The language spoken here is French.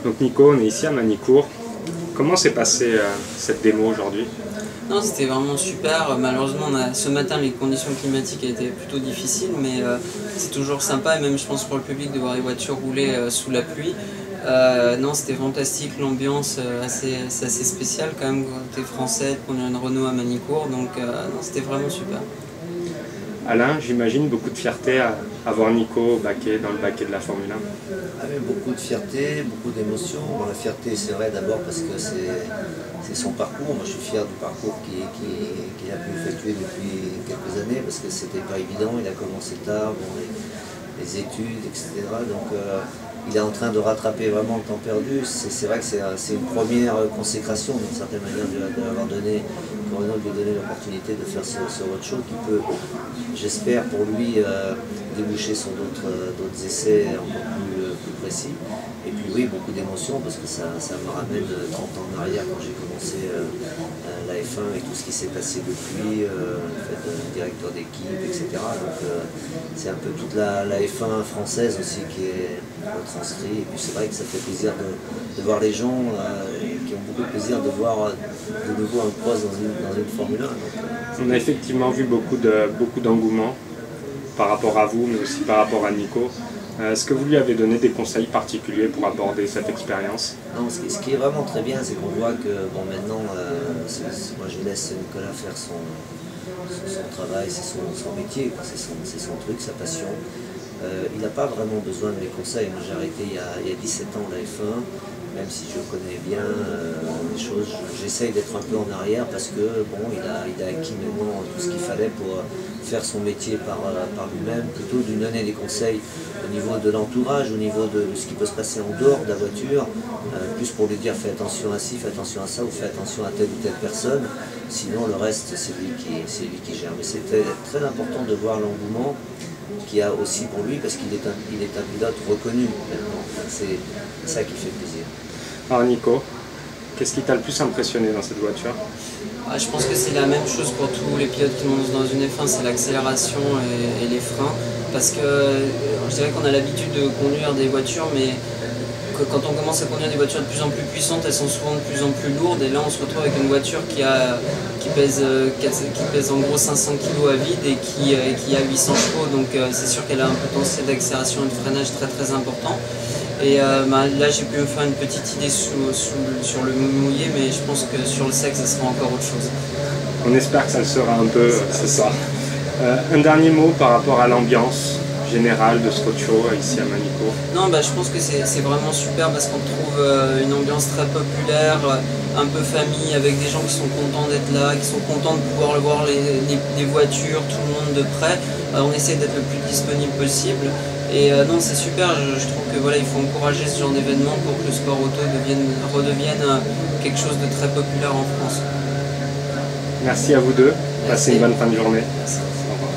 Donc Nico, on est ici à Manicourt. Comment s'est passée cette démo aujourd'hui? Non, c'était vraiment super. Malheureusement, ce matin, les conditions climatiques étaient plutôt difficiles, mais c'est toujours sympa, et même je pense pour le public, de voir les voitures rouler sous la pluie. Non, c'était fantastique, l'ambiance c'est assez spécial quand même, côté français, de conduire une Renault à Manicourt, donc non, c'était vraiment super. Alain, j'imagine beaucoup de fierté à voir Nico dans le baquet de la Formule 1. Ah oui, beaucoup de fierté, beaucoup d'émotion. Bon, la fierté, c'est vrai d'abord parce que c'est son parcours. Moi, je suis fier du parcours qu'il a pu effectuer depuis quelques années parce que c'était pas évident. Il a commencé tard, bon, les études, etc. Donc, il est en train de rattraper vraiment le temps perdu. C'est vrai que c'est une première consécration d'une certaine manière de l'avoir donné, Renault lui a donné l'opportunité de faire ce roadshow qui peut, j'espère pour lui, déboucher sur d'autres essais encore plus précis. Et puis oui, beaucoup d'émotions parce que ça me ramène 30 ans en arrière quand j'ai commencé la F1 et tout ce qui s'est passé depuis, le fait de directeur d'équipe, etc. Donc c'est un peu toute la F1 française aussi qui est retranscrite. Et puis c'est vrai que ça fait plaisir de voir les gens qui ont beaucoup de plaisir de voir de nouveau un cross dans une Formule 1. Donc, on a effectivement vu beaucoup d'engouement par rapport à vous, mais aussi par rapport à Nico. Est-ce que vous lui avez donné des conseils particuliers pour aborder cette expérience? Non, ce qui est vraiment très bien, c'est qu'on voit que bon, maintenant, moi je laisse Nicolas faire son travail, c'est son métier, c'est son truc, sa passion. Il n'a pas vraiment besoin de mes conseils. Moi j'ai arrêté il y a 17 ans la F1, même si je connais bien les choses, j'essaye d'être un peu en arrière parce que bon, il a acquis maintenant tout ce qu'il fallait pour faire son métier par lui-même, plutôt de lui donner des conseils au niveau de l'entourage, au niveau de ce qui peut se passer en dehors de la voiture, plus pour lui dire fais attention à ci, fais attention à ça, ou fais attention à telle ou telle personne, sinon le reste c'est lui qui gère. Mais c'était très important de voir l'engouement qu'il y a aussi pour lui parce qu'il est un pilote reconnu maintenant. C'est ça qui fait plaisir. Alors Nico, qu'est-ce qui t'a le plus impressionné dans cette voiture? Je pense que c'est la même chose pour tous les pilotes qui montent dans une F1, c'est l'accélération et les freins. Parce que je dirais qu'on a l'habitude de conduire des voitures, mais quand on commence à conduire des voitures de plus en plus puissantes, elles sont souvent de plus en plus lourdes. Et là, on se retrouve avec une voiture qui pèse en gros 500 kg à vide et qui a 800 chevaux. Donc c'est sûr qu'elle a un potentiel d'accélération et de freinage très très important. Et là, j'ai pu me faire une petite idée sur le mouillé, mais je pense que sur le sec, ça sera encore autre chose. On espère que ça le sera un peu, c'est ça. Un dernier mot par rapport à l'ambiance générale de ce roadshow ici à Manicourt. Non, je pense que c'est vraiment super parce qu'on trouve une ambiance très populaire, un peu famille, avec des gens qui sont contents d'être là, qui sont contents de pouvoir voir les voitures, tout le monde de près. On essaie d'être le plus disponible possible. Et non, c'est super, je trouve que voilà, il faut encourager ce genre d'événement pour que le sport auto redevienne quelque chose de très populaire en France. Merci à vous deux, passez une bonne fin de journée. Merci. Au revoir.